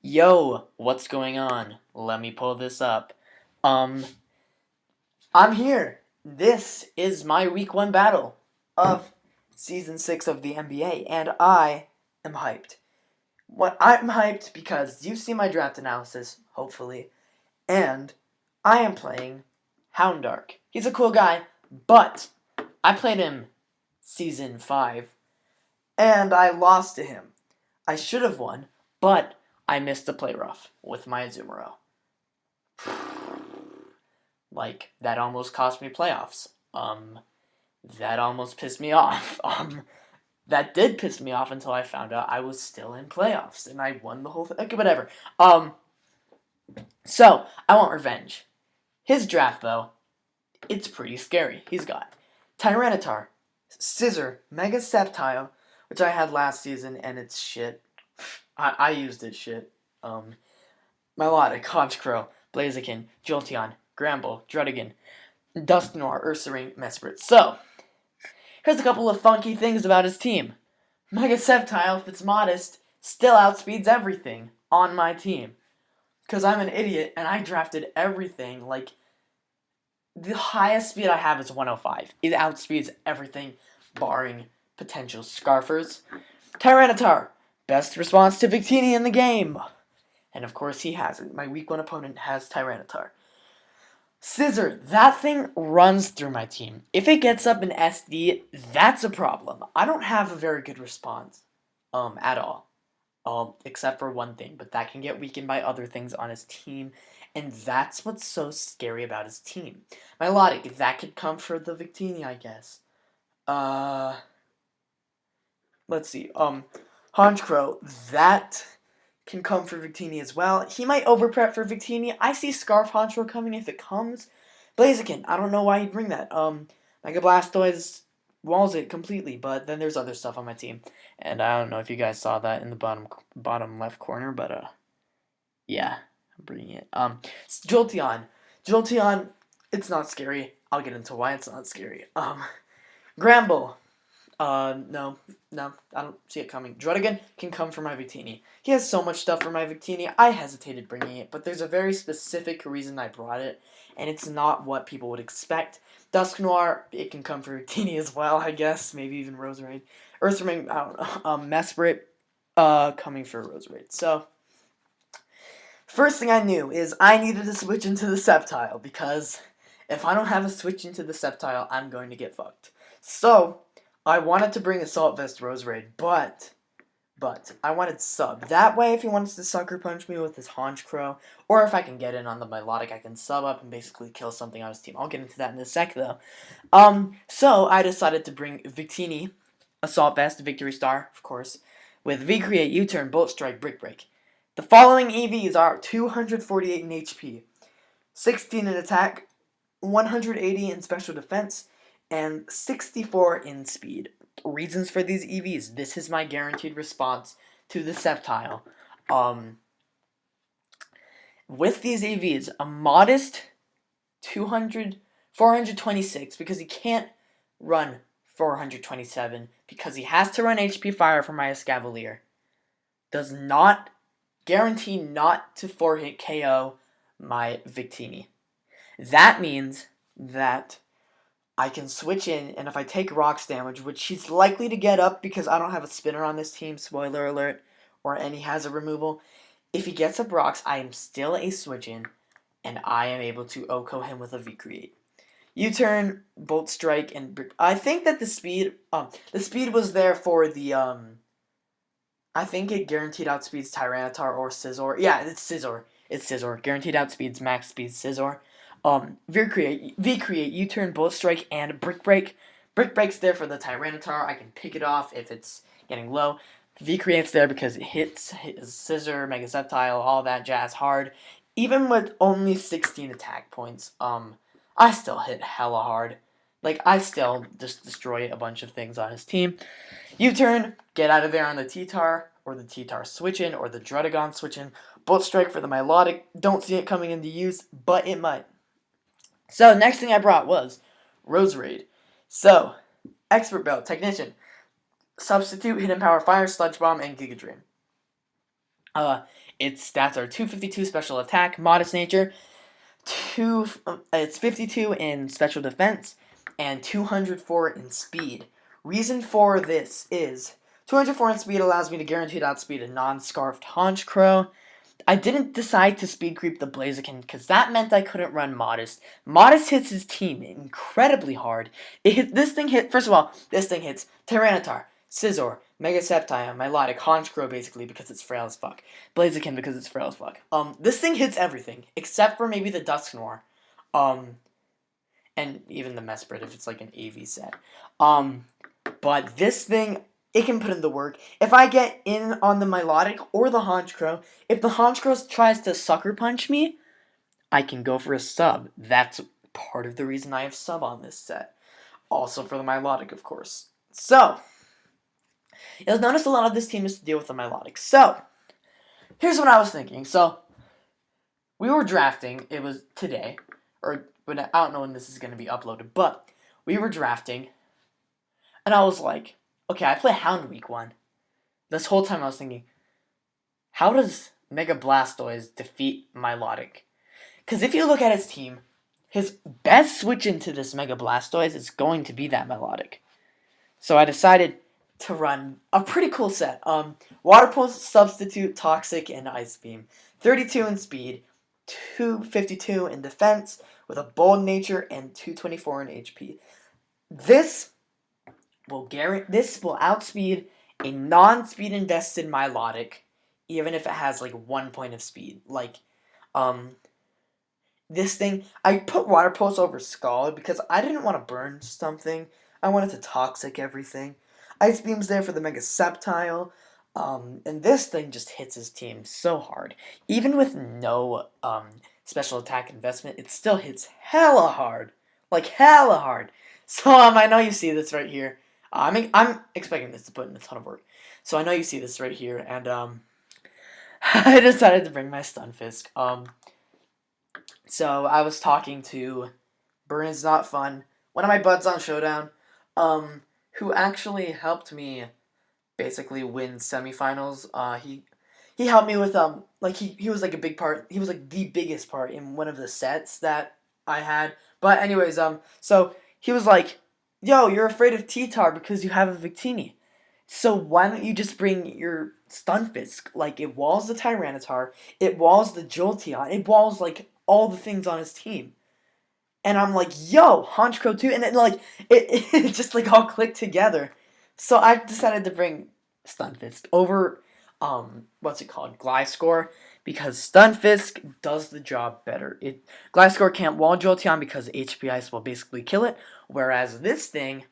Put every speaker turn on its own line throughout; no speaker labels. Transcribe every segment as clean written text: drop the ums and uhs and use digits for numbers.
Yo, what's going on? Let me pull this up. Um, I'm here. This is my week 1 battle of season 6 of the MBA, and I am hyped. I'm hyped because you see my draft analysis, hopefully, and I am playing Houndark. He's a cool guy, but I played him season 5, and I lost to him. I should have won, but I missed the play rough with my Azumarill. Like, that almost cost me playoffs. That almost pissed me off. That did piss me off until I found out I was still in playoffs and I won the whole thing. Okay, whatever. So I want revenge. His draft, though, it's pretty scary. He's got Tyranitar, Scissor, Mega Sceptile, which I had last season, and it's shit. I used it shit. Melodic, Honchkrow, Blaziken, Jolteon, Gramble, Druddigon, Dusknoir, Ursaring, Mesprit. So, here's a couple of funky things about his team. Mega Sceptile, if it's modest, still outspeeds everything on my team. Because I'm an idiot and I drafted everything. Like, the highest speed I have is 105. It outspeeds everything, barring potential Scarfers. Tyranitar, best response to Victini in the game. And of course he has it. My week 1 opponent has Tyranitar. Scissor, that thing runs through my team. If it gets up in SD, that's a problem. I don't have a very good response, at all. Except for one thing, but that can get weakened by other things on his team, and that's what's so scary about his team. Milotic, that could come for the Victini, I guess. Let's see, Honchkrow, that can come for Victini as well. He might overprep for Victini. I see Scarf Honchkrow coming if it comes. Blaziken, I don't know why he'd bring that. Mega Blastoise walls it completely, but then there's other stuff on my team. And I don't know if you guys saw that in the bottom left corner, but yeah, I'm bringing it. Jolteon. Jolteon, it's not scary. I'll get into why it's not scary. Gramble. No, I don't see it coming. Druddigon can come for my Victini. He has so much stuff for my Victini, I hesitated bringing it, but there's a very specific reason I brought it, and it's not what people would expect. Dusknoir, it can come for Victini as well, I guess. Maybe even Roserade. Ursaring, I don't know. Mesprit, coming for Roserade. So, first thing I knew is I needed to switch into the Sceptile, because if I don't have a switch into the Sceptile, I'm going to get fucked. So, I wanted to bring Assault Vest Roserade, but I wanted sub. That way, if he wants to Sucker Punch me with his Honchkrow, or if I can get in on the Milotic, I can sub up and basically kill something on his team. I'll get into that in a sec, though. So I decided to bring Victini, Assault Vest, Victory Star, of course, with V-Create, U-Turn, Bolt Strike, Brick Break. The following EVs are 248 in HP, 16 in attack, 180 in special defense, and 64 in speed. Reasons for these EVs. This is my guaranteed response to the Sceptile. With these EVs, a modest 426, because he can't run 427, because he has to run HP Fire for my Escavalier, does not guarantee not to 4-hit KO my Victini. That means that I can switch in, and if I take rocks damage, which he's likely to get up because I don't have a spinner on this team, spoiler alert, or any hazard removal, if he gets up rocks, I am still a switch in, and I am able to OHKO him with a V-Create. U-Turn, Bolt Strike, and I think that the speed was there for the, I think it guaranteed outspeeds Tyranitar or Scizor. Yeah, it's Scizor. It's Scizor. Guaranteed outspeeds max speed Scizor. V-Create, U-Turn, Bolt Strike, and Brick Break. Brick Break's there for the Tyranitar. I can pick it off if it's getting low. V-Create's there because it hits Scissor, Mega Sceptile, all that jazz hard. Even with only 16 attack points, I still hit hella hard. Like, I still just destroy a bunch of things on his team. U-Turn, get out of there on the T-Tar, or the T-Tar switch-in, or the Druddigon switch-in. Bolt Strike for the Milotic. Don't see it coming into use, but it might. So, next thing I brought was Roserade. So, Expert Belt, Technician, Substitute, Hidden Power Fire, Sludge Bomb, and Giga Drain. Uh, its stats are 252 special attack, modest nature, it's 52 in special defense, and 204 in speed. Reason for this is 204 in speed allows me to guaranteed outspeed a non-scarfed Honchkrow. I didn't decide to speed creep the Blaziken because that meant I couldn't run Modest. Modest hits his team incredibly hard. First of all, this thing hits Tyranitar, Scizor, Mega Sceptile, Milotic, Honchkrow basically because it's frail as fuck. Blaziken because it's frail as fuck. This thing hits everything except for maybe the Dusknoir. And even the Mesprit if it's like an AV set. But this thing, it can put in the work. If I get in on the Milotic or the Honchkrow, if the Honchkrow tries to sucker punch me, I can go for a sub. That's part of the reason I have sub on this set. Also for the Milotic, of course. So, you'll notice a lot of this team is to deal with the Milotic. So, here's what I was thinking. So, we were drafting. It was today. But I don't know when this is going to be uploaded. But, we were drafting. And I was like, okay, I play Hound week 1. This whole time I was thinking, how does Mega Blastoise defeat Milotic? Because if you look at his team, his best switch into this Mega Blastoise is going to be that Milotic. So I decided to run a pretty cool set. Water Pulse, Substitute, Toxic, and Ice Beam. 32 in speed, 252 in defense, with a bold nature, and 224 in HP. This will outspeed a non-speed invested Milotic, even if it has like 1 point of speed. This thing, I put Water Pulse over Scald because I didn't want to burn something. I wanted to Toxic everything. Ice Beam's there for the Mega Sceptile. And this thing just hits his team so hard. Even with no special attack investment, it still hits hella hard. Like hella hard. So I know you see this right here. I'm expecting this to put in a ton of work. So I know you see this right here, and I decided to bring my Stunfisk. So I was talking to Burn Is Not Fun, one of my buds on Showdown, who actually helped me basically win semifinals. He helped me with he was like a big part. He was like the biggest part in one of the sets that I had. But anyways, so he was like, "Yo, you're afraid of T-Tar because you have a Victini. So why don't you just bring your Stunfisk? Like it walls the Tyranitar, it walls the Jolteon, it walls like all the things on his team." And I'm like, "Yo, Honchkrow too," and then like it just like all clicked together. So I decided to bring Stunfisk over what's it called? Gliscor, because Stunfisk does the job better. Gliscor can't wall Jolteon because HP Ice will basically kill it, whereas this thing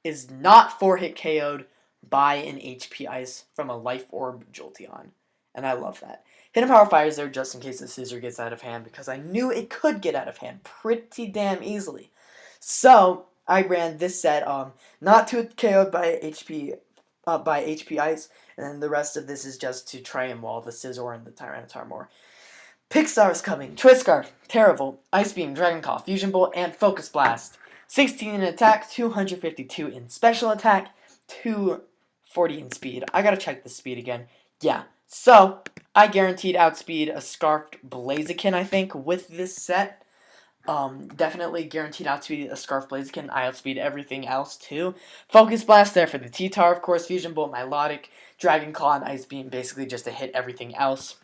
is not 4-hit KO'd by an HP Ice from a Life Orb Jolteon. And I love that. Hidden Power Fire is there just in case the Scizor gets out of hand, because I knew it could get out of hand pretty damn easily. So I ran this set, not to KO'd by HP Ice, and then the rest of this is just to try and wall the Scizor and the Tyranitar more. Pixar is coming. Twist Scarf, Terravolt, Ice Beam, Dragon Claw, Fusion Bolt, and Focus Blast. 16 in attack, 252 in special attack, 240 in speed. I gotta check the speed again. Yeah, so I guaranteed outspeed a Scarfed Blaziken, I think, with this set. Definitely guaranteed outspeed a Scarf Blaziken. I outspeed everything else too. Focus Blast there for the T-Tar, of course. Fusion Bolt, Milotic, Dragon Claw, and Ice Beam, basically just to hit everything else.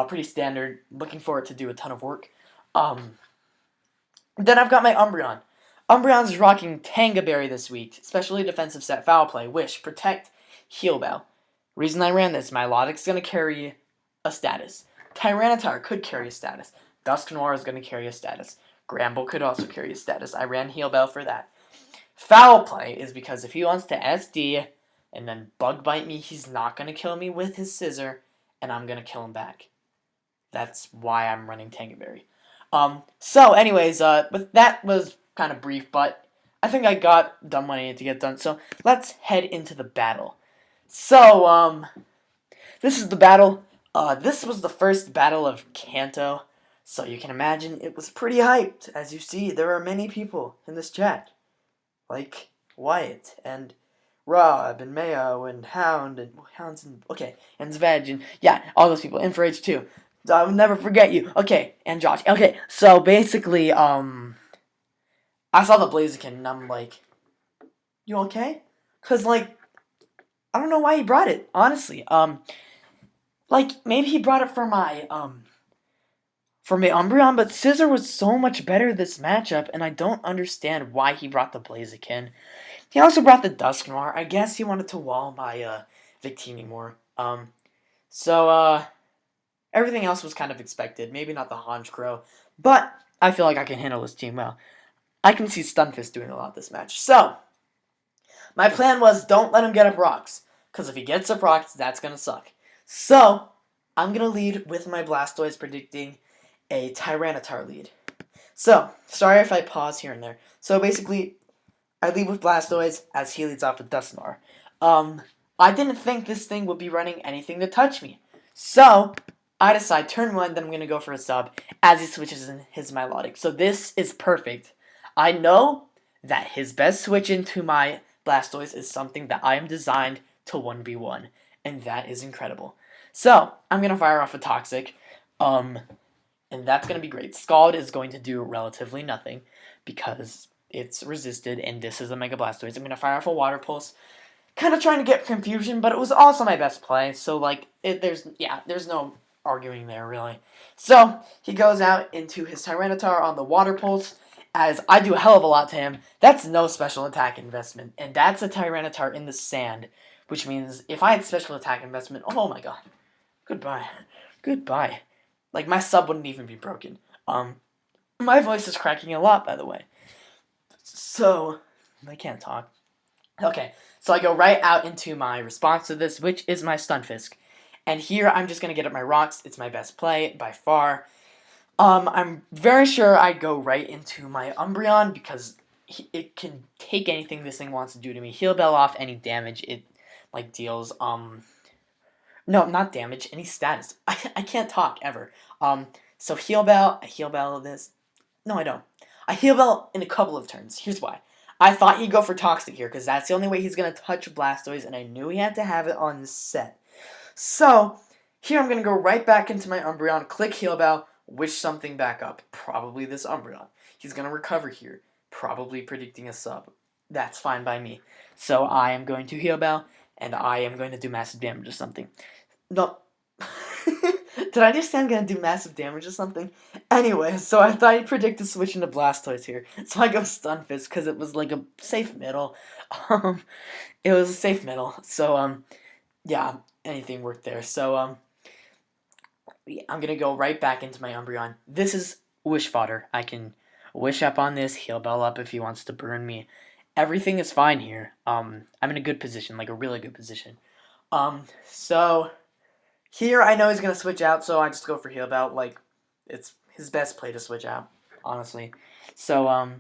Pretty standard. Looking for it to do a ton of work. Then I've got my Umbreon. Umbreon's rocking Tanga Berry this week. Especially defensive set, Foul Play, Wish, Protect, Heal Bell. Reason I ran this, Milotic's going to carry a status. Tyranitar could carry a status. Dusknoir is going to carry a status. Gramble could also carry a status. I ran Heal Bell for that. Foul Play is because if he wants to SD and then Bug Bite me, he's not going to kill me with his Scissor, and I'm going to kill him back. That's why I'm running Tanga Berry. So anyways, but that was kind of brief, but I think I got done what I needed to get done. So let's head into the battle. So, this is the battle. This was the first battle of Kanto, so you can imagine it was pretty hyped. As you see, there are many people in this chat, like Wyatt and Rob and Mayo and Hounds and okay and Zveg and yeah, all those people. Infraage too. I will never forget you. Okay, and Josh. Okay, so basically, I saw the Blaziken and I'm like, you okay? Cause like I don't know why he brought it. Honestly, like maybe he brought it for my Umbreon, but Scizor was so much better this matchup, and I don't understand why he brought the Blaziken. He also brought the Dusknoir. I guess he wanted to wall my Victini more. So everything else was kind of expected. Maybe not the Honchkrow, but I feel like I can handle this team well. I can see Stunfisk doing a lot this match. So my plan was don't let him get a Brox, because if he gets a Brox, that's gonna suck. So I'm gonna lead with my Blastoise, predicting a Tyranitar lead. So sorry if I pause here and there. So basically, I lead with Blastoise as he leads off with Dusknoir. I didn't think this thing would be running anything to touch me. So, I decide turn 1, then I'm going to go for a sub as he switches in his Milotic. So this is perfect. I know that his best switch into my Blastoise is something that I am designed to 1v1. And that is incredible. So, I'm going to fire off a Toxic. And that's going to be great. Scald is going to do relatively nothing because it's resisted, and this is a Mega Blastoise. I'm going to fire off a Water Pulse, kind of trying to get confusion, but it was also my best play, so, like, there's no arguing there, really. So, he goes out into his Tyranitar on the Water Pulse, as I do a hell of a lot to him. That's no special attack investment, and that's a Tyranitar in the sand, which means if I had special attack investment, oh my god, goodbye. Goodbye. Like, my sub wouldn't even be broken. My voice is cracking a lot, by the way. So, I can't talk. Okay, so I go right out into my response to this, which is my Stunfisk. And here, I'm just going to get up my rocks. It's my best play, by far. I'm very sure I'd go right into my Umbreon, because it can take anything this thing wants to do to me. Heal Bell off any damage it, like, deals. No, not damage, any status. I can't talk, ever. So Heal Bell, I Heal Bell this. No, I don't. I Heal Bell in a couple of turns. Here's why. I thought he'd go for Toxic here, because that's the only way he's going to touch Blastoise, and I knew he had to have it on this set. So, here I'm going to go right back into my Umbreon, click Heal Bell, wish something back up. Probably this Umbreon. He's going to recover here, probably predicting a sub. That's fine by me. So I am going to Heal Bell, and I am going to do massive damage or something. No. Did I just say I'm going to do massive damage or something? Anyway, so I thought he'd predict a switch into Blastoise here. So I go Stunfisk because it was like a safe middle. It was a safe middle. So, yeah, anything worked there. So, yeah, I'm going to go right back into my Umbreon. This is wish fodder. I can wish up on this, Heal Bell up if he wants to burn me. Everything is fine here. I'm in a good position, like a really good position. So here I know he's going to switch out, so I just go for Heal Bell. Like, it's his best play to switch out, honestly. So,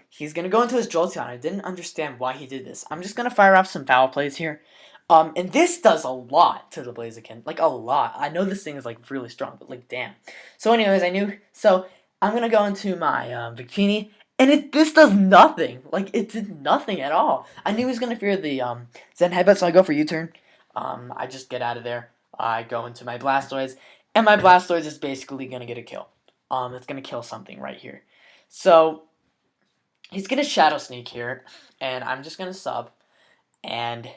he's going to go into his Jolteon. I didn't understand why he did this. I'm just going to fire off some foul plays here. And this does a lot to the Blaziken. Like, a lot. I know this thing is, like, really strong, but, like, damn. So, anyways, so, I'm going to go into my, Victini, and this does nothing. Like, it did nothing at all. I knew he was going to fear the, Zen Headbutt, so I go for U-turn. I just get out of there. I go into my Blastoise, and my Blastoise is basically going to get a kill. It's going to kill something right here. So, he's going to Shadow Sneak here, and I'm just going to sub, and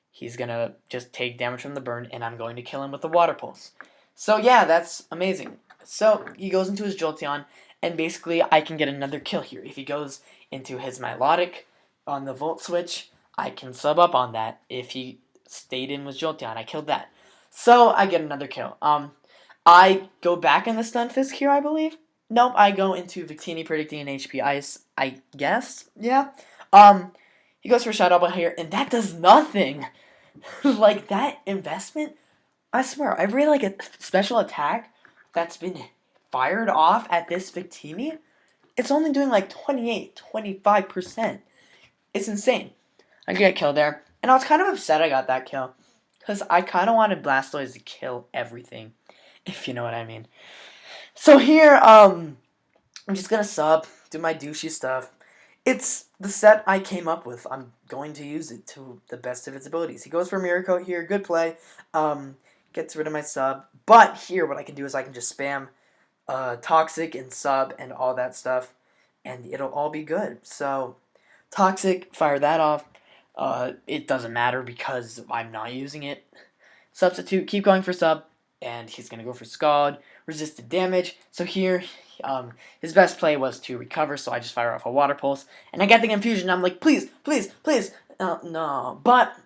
he's going to just take damage from the burn, and I'm going to kill him with the Water Pulse. So, yeah, that's amazing. So, he goes into his Jolteon, and basically, I can get another kill here. If he goes into his Milotic on the Volt Switch, I can sub up on that. If he stayed in with Jolteon, I killed that. So, I get another kill. I go back in the Stunfisk here, I believe. Nope, I go into Victini predicting an HP Ice, I guess. Yeah. He goes for Shadow Ball here, and that does nothing. Like, that investment, I swear, every, like, a special attack that's been fired off at this Victini, it's only doing, like, 28, 25%. It's insane. I get killed there, and I was kind of upset I got that kill, because I kind of wanted Blastoise to kill everything, if you know what I mean. So here, I'm just gonna sub, do my douchey stuff. It's the set I came up with. I'm going to use it to the best of its abilities. He goes for Mirror Coat here. Good play. Gets rid of my sub. But here, what I can do is I can just spam Toxic and sub and all that stuff, and it'll all be good. So, Toxic, fire that off. It doesn't matter because I'm not using it. Substitute, keep going for sub, and he's going to go for Scald, resisted damage. So here, his best play was to recover, so I just fire off a Water Pulse, and I get the Confusion. I'm like, please, please, please. No, but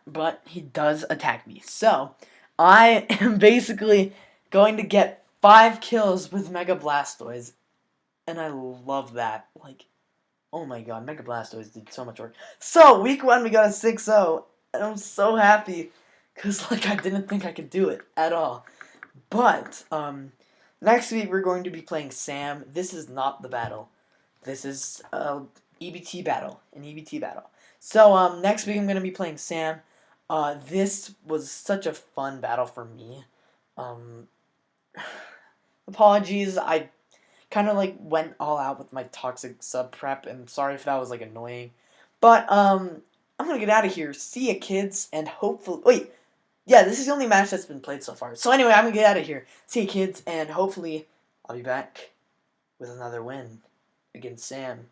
he does attack me. So I am basically going to get 5 kills with Mega Blastoise, and I love that. Like, oh my god, Mega Blastoise did so much work. So, week 1, we got a 6-0, and I'm so happy, because, like, I didn't think I could do it at all. But, next week, we're going to be playing Sam. This is not the battle. This is, EBT battle, an EBT battle. So, next week, I'm going to be playing Sam. This was such a fun battle for me. Apologies, I kind of like went all out with my toxic sub prep, and sorry if that was like annoying. But I'm gonna get out of here. See ya, kids, and hopefully yeah, this is the only match that's been played so far. So anyway, I'm gonna get out of here. See ya, kids, and hopefully I'll be back with another win against Sam.